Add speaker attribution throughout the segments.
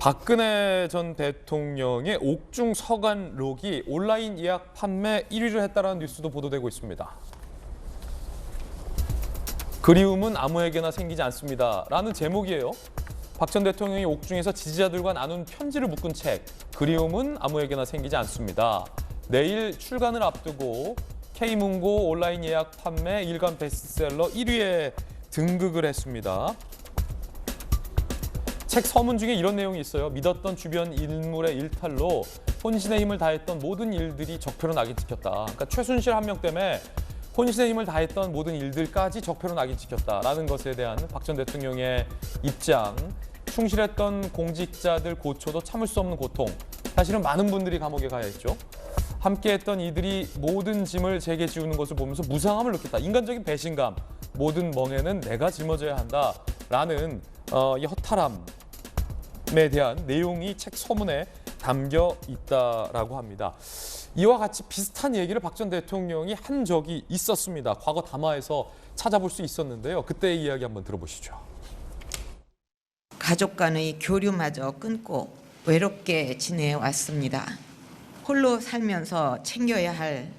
Speaker 1: 박근혜 전 대통령의 옥중 서간록이 온라인 예약 판매 1위를 했다는 뉴스도 보도되고 있습니다. 그리움은 아무에게나 생기지 않습니다. 라는 제목이에요. 박 전 대통령이 옥중에서 지지자들과 나눈 편지를 묶은 책, 그리움은 아무에게나 생기지 않습니다. 내일 출간을 앞두고 K문고 온라인 예약 판매 일간 베스트셀러 1위에 등극을 했습니다. 책 서문 중에 이런 내용이 있어요. 믿었던 주변 인물의 일탈로 혼신의 힘을 다했던 모든 일들이 적폐로 낙인 찍혔다. 그러니까 최순실 한 명 때문에 혼신의 힘을 다했던 모든 일들까지 적폐로 낙인 찍혔다라는 것에 대한 박 전 대통령의 입장. 충실했던 공직자들 고초도 참을 수 없는 고통. 사실은 많은 분들이 감옥에 가야 했죠. 함께했던 이들이 모든 짐을 제게 지우는 것을 보면서 무상함을 느꼈다. 인간적인 배신감. 모든 멍에는 내가 짊어져야 한다라는 이 허탈함에 대한 내용이 책 서문에 담겨 있다라고 합니다. 이와 같이 비슷한 얘기를 박 전 대통령이 한 적이 있었습니다. 과거 담화에서 찾아볼 수 있었는데요. 그때의 이야기 한번 들어보시죠.
Speaker 2: 가족 간의 교류마저 끊고 외롭게 지내왔습니다. 홀로 살면서 챙겨야 할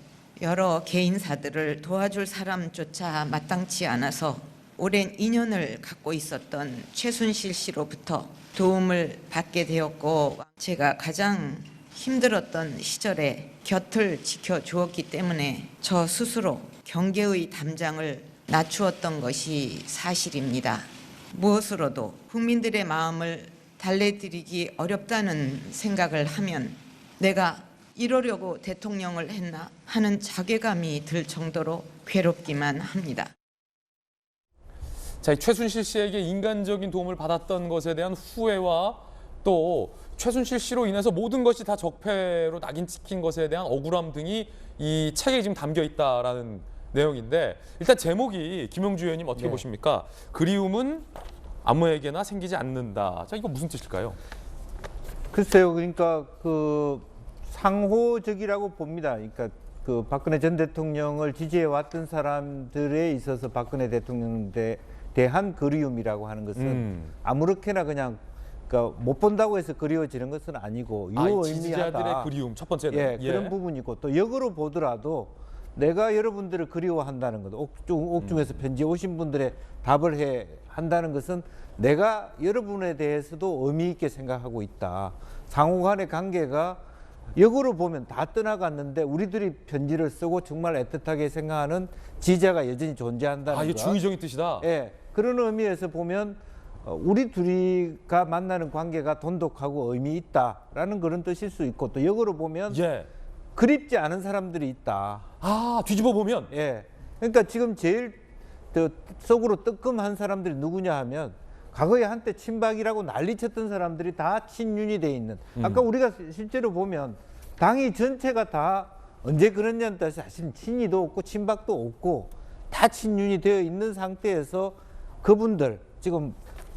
Speaker 2: 여러 개인사들을 도와줄 사람조차 마땅치 않아서 오랜 인연을 갖고 있었던 최순실 씨로부터 도움을 받게 되었고, 제가 가장 힘들었던 시절에 곁을 지켜주었기 때문에 저 스스로 경계의 담장을 낮추었던 것이 사실입니다. 무엇으로도 국민들의 마음을 달래드리기 어렵다는 생각을 하면 내가 이러려고 대통령을 했나 하는 자괴감이 들 정도로 괴롭기만 합니다.
Speaker 1: 자, 최순실 씨에게 인간적인 도움을 받았던 것에 대한 후회와 또 최순실 씨로 인해서 모든 것이 다 적폐로 낙인 찍힌 것에 대한 억울함 등이 이 책에 지금 담겨 있다라는 내용인데, 일단 제목이 김용주 의원님 어떻게 보십니까? 그리움은 아무에게나 생기지 않는다. 자, 이거 무슨 뜻일까요?
Speaker 3: 글쎄요, 그러니까 그 상호적이라고 봅니다. 그러니까 그 박근혜 전 대통령을 지지해 왔던 사람들에 있어서 박근혜 대통령에 대한 그리움이라고 하는 것은 아무렇게나 그냥 그러니까 못 본다고 해서 그리워지는 것은 아니고 유의미하다.
Speaker 1: 지지자들의 그리움 첫 번째는
Speaker 3: 예, 그런 부분이고, 또 역으로 보더라도 내가 여러분들을 그리워한다는 것, 옥중에서 편지 오신 분들의 답을 한다는 것은 내가 여러분에 대해서도 의미 있게 생각하고 있다. 상호간의 관계가 역으로 보면 다 떠나갔는데 우리들이 편지를 쓰고 정말 애틋하게 생각하는 지지자가 여전히 존재한다는 것.
Speaker 1: 이게 중의적인 뜻이다.
Speaker 3: 예, 그런 의미에서 보면 우리 둘이가 만나는 관계가 돈독하고 의미 있다라는 그런 뜻일 수 있고, 또 역으로 보면 그립지 않은 사람들이 있다.
Speaker 1: 뒤집어 보면.
Speaker 3: 예, 그러니까 지금 제일 속으로 뜨끔한 사람들이 누구냐 하면 과거에 한때 친박이라고 난리쳤던 사람들이 다 친윤이 돼 있는. 아까 우리가 실제로 보면 당이 전체가 다 언제 그랬냐는 뜻이 사실 친이도 없고 친박도 없고 다 친윤이 되어 있는 상태에서 그분들 지금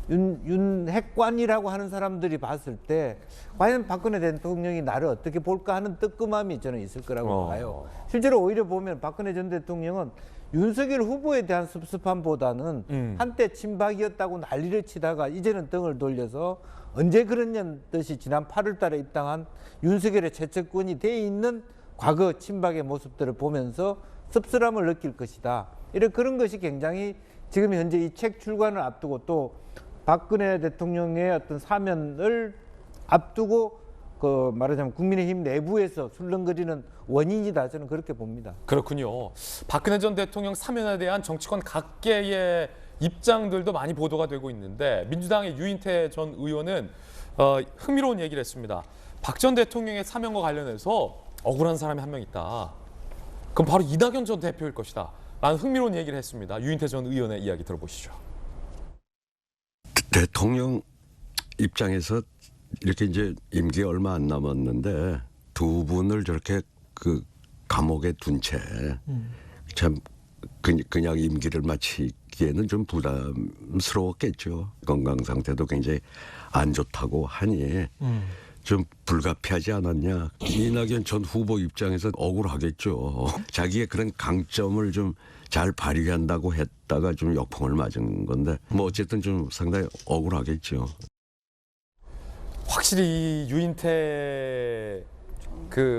Speaker 3: 윤핵관이라고 하는 사람들이 봤을 때 과연 박근혜 대통령이 나를 어떻게 볼까 하는 뜨끔함이 저는 있을 거라고 봐요. 실제로 오히려 보면 박근혜 전 대통령은 윤석열 후보에 대한 섭섭함보다는 한때 친박이었다고 난리를 치다가 이제는 등을 돌려서 언제 그랬냐는 듯이 지난 8월 달에 입당한 윤석열의 최측근이 돼 있는 과거 친박의 모습들을 보면서 씁쓸함을 느낄 것이다. 이런 그런 것이 굉장히 지금 현재 이 책 출간을 앞두고 또 박근혜 대통령의 어떤 사면을 앞두고 그 말하자면 국민의힘 내부에서 술렁거리는 원인이다, 저는 그렇게 봅니다.
Speaker 1: 그렇군요. 박근혜 전 대통령 사면에 대한 정치권 각계의 입장들도 많이 보도가 되고 있는데, 민주당의 유인태 전 의원은 흥미로운 얘기를 했습니다. 박 전 대통령의 사면과 관련해서 억울한 사람이 한 명 있다. 그럼 바로 이낙연 전 대표일 것이다. 라는 흥미로운 얘기를 했습니다. 유인태 전 의원의 이야기 들어보시죠.
Speaker 4: 대통령 입장에서 이렇게 이제 임기 얼마 안 남았는데 두 분을 저렇게 그 감옥에 둔 채 참 그냥 임기를 마치기에는 좀 부담스러웠겠죠. 건강 상태도 굉장히 안 좋다고 하니 좀 불가피하지 않았냐. 이낙연 전 후보 입장에서 억울하겠죠. 자기의 그런 강점을 좀 잘 발휘한다고 했다가 좀 역풍을 맞은 건데 뭐 어쨌든 좀 상당히 억울하겠죠.
Speaker 1: 확실히 유인태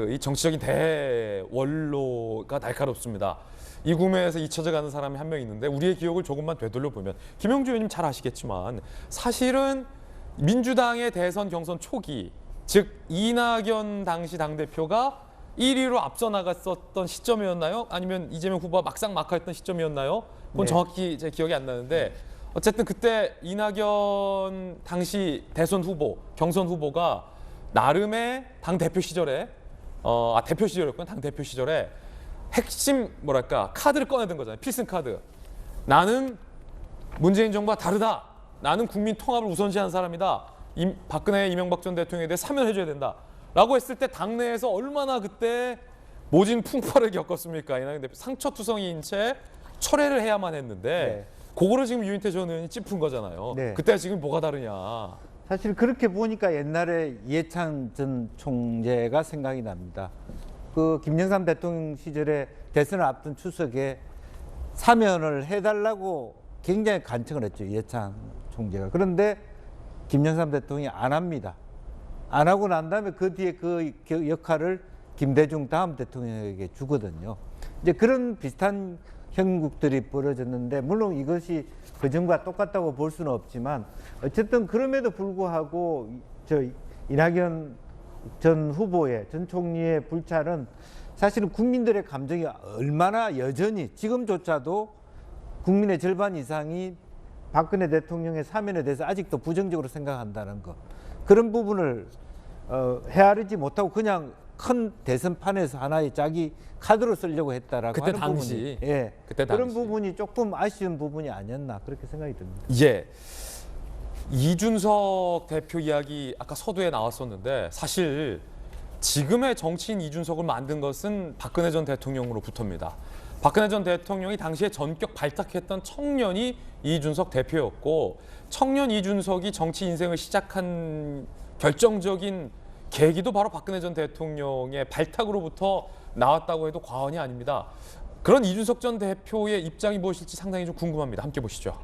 Speaker 1: 이 정치적인 대원로가 날카롭습니다. 이 구매에서 잊혀져가는 사람이 한 명 있는데 우리의 기억을 조금만 되돌려 보면 김영주 의원님 잘 아시겠지만 사실은 민주당의 대선 경선 초기, 즉 이낙연 당시 당대표가 1위로 앞서 나갔었던 시점이었나요? 아니면 이재명 후보가 막상 막하했던 시점이었나요? 그건
Speaker 3: 네.
Speaker 1: 정확히 제 기억이 안 나는데 어쨌든 그때 이낙연 당시 대선 후보, 경선 후보가 나름의 당 대표 시절에 대표 시절이었구나. 당 대표 시절에 핵심 카드를 꺼내든 거잖아요. 필승 카드. 나는 문재인 정부와 다르다. 나는 국민 통합을 우선시하는 사람이다. 박근혜, 이명박 전 대통령에 대해 사면해줘야 된다. 라고 했을 때 당내에서 얼마나 그때 모진 풍파를 겪었습니까? 이낙연 대표 상처투성이인 채 철회를 해야만 했는데 그거를 지금 유인태 전 의원이 짚은 거잖아요.
Speaker 3: 네.
Speaker 1: 그때 지금 뭐가 다르냐.
Speaker 3: 사실 그렇게 보니까 옛날에 이해찬 전 총재가 생각이 납니다. 그 김영삼 대통령 시절에 대선을 앞둔 추석에 사면을 해달라고 굉장히 간청을 했죠. 이해찬 총재가. 그런데 김영삼 대통령이 안 합니다. 안 하고 난 다음에 그 뒤에 그 역할을 김대중 다음 대통령에게 주거든요. 이제 그런 비슷한 형국들이 벌어졌는데 물론 이것이 그전과 똑같다고 볼 수는 없지만 어쨌든 그럼에도 불구하고 이낙연 전 후보의 전 총리의 불찰은 사실은 국민들의 감정이 얼마나 여전히 지금조차도 국민의 절반 이상이 박근혜 대통령의 사면에 대해서 아직도 부정적으로 생각한다는 것, 그런 부분을 헤아리지 못하고 그냥 큰 대선판에서 하나의 자기 카드로 쓰려고 했다라고
Speaker 1: 그때
Speaker 3: 하는
Speaker 1: 당시.
Speaker 3: 부분이, 예,
Speaker 1: 그때
Speaker 3: 그런
Speaker 1: 당시.
Speaker 3: 부분이 조금 아쉬운 부분이 아니었나 그렇게 생각이 듭니다.
Speaker 1: 예. 이준석 대표 이야기 아까 서두에 나왔었는데 사실 지금의 정치인 이준석을 만든 것은 박근혜 전 대통령으로부터입니다. 박근혜 전 대통령이 당시에 전격 발탁했던 청년이 이준석 대표였고 청년 이준석이 정치 인생을 시작한 결정적인 계기도 바로 박근혜 전 대통령의 발탁으로부터 나왔다고 해도 과언이 아닙니다. 그런 이준석 전 대표의 입장이 무엇일지 상당히 좀 궁금합니다. 함께 보시죠.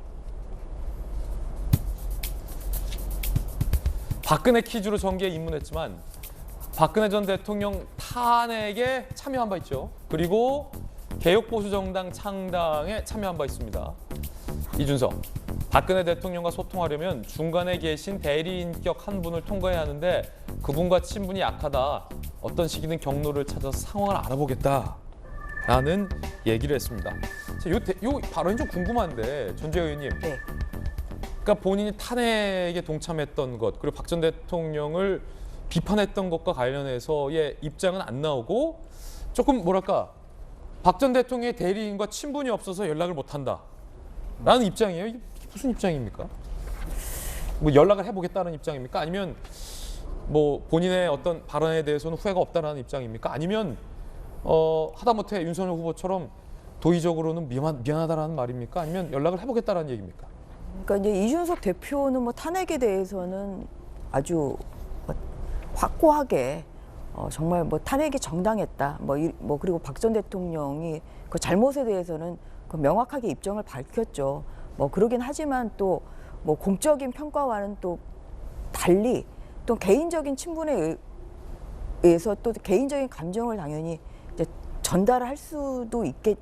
Speaker 1: 박근혜 퀴즈로 전개에 입문했지만 박근혜 전 대통령 탄핵에 참여한 바 있죠. 그리고 개혁보수정당 창당에 참여한 바 있습니다. 이준석, 박근혜 대통령과 소통하려면 중간에 계신 대리인격 한 분을 통과해야 하는데 그분과 친분이 약하다. 어떤 시기는 경로를 찾아서 상황을 알아보겠다라는 얘기를 했습니다. 요 발언이 좀 궁금한데 전재호 의원님.
Speaker 5: 네.
Speaker 1: 그러니까 본인이 탄핵에 동참했던 것 그리고 박 전 대통령을 비판했던 것과 관련해서의 입장은 안 나오고 조금 박 전 대통령의 대리인과 친분이 없어서 연락을 못한다 라는 입장이에요. 이게 무슨 입장입니까? 뭐 연락을 해보겠다는 입장입니까? 아니면 뭐 본인의 어떤 발언에 대해서는 후회가 없다는 입장입니까? 아니면 하다못해 윤석열 후보처럼 도의적으로는 미안하다라는 말입니까? 아니면 연락을 해보겠다는 얘기입니까?
Speaker 5: 그러니까 이제 이준석 대표는 뭐 탄핵에 대해서는 아주 확고하게 정말 뭐 탄핵이 정당했다. 뭐 그리고 박 전 대통령이 그 잘못에 대해서는 그 명확하게 입장을 밝혔죠. 뭐 그러긴 하지만 또 뭐 공적인 평가와는 또 달리 또 개인적인 친분에 의해서 또 개인적인 감정을 당연히 이제 전달할 수도 이제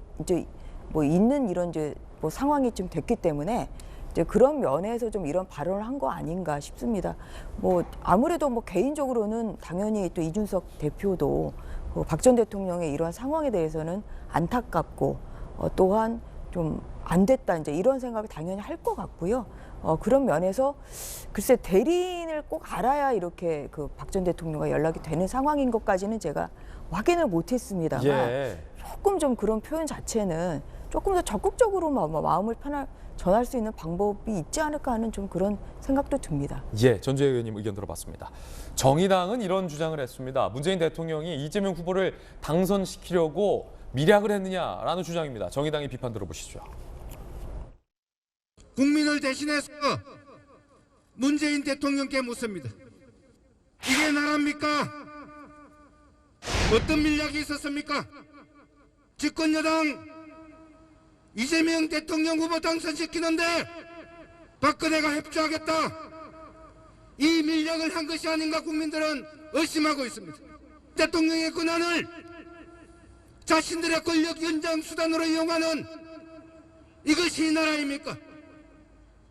Speaker 5: 뭐 있는 이런 이제 뭐 상황이 좀 됐기 때문에 이제 그런 면에서 좀 이런 발언을 한 거 아닌가 싶습니다. 뭐 아무래도 뭐 개인적으로는 당연히 또 이준석 대표도 박 전 대통령의 이런 상황에 대해서는 안타깝고 또한 좀 안 됐다 이제 이런 생각을 당연히 할 것 같고요. 그런 면에서 글쎄 대리인을 꼭 알아야 이렇게 그 박 전 대통령과 연락이 되는 상황인 것까지는 제가 확인을 못했습니다만 조금 좀 그런 표현 자체는 조금 더 적극적으로 마음을 전할 수 있는 방법이 있지 않을까 하는 좀 그런 생각도 듭니다.
Speaker 1: 예, 전재호 의원님 의견 들어봤습니다. 정의당은 이런 주장을 했습니다. 문재인 대통령이 이재명 후보를 당선시키려고 밀약을 했느냐라는 주장입니다. 정의당의 비판 들어보시죠.
Speaker 6: 국민을 대신해서 문재인 대통령께 묻습니다. 이게 나라입니까? 어떤 밀약이 있었습니까? 집권여당 이재명 대통령 후보 당선시키는데 박근혜가 협조하겠다. 이 밀약을 한 것이 아닌가 국민들은 의심하고 있습니다. 대통령의 권한을 자신들의 권력 연장 수단으로 이용하는 이것이 이 나라입니까?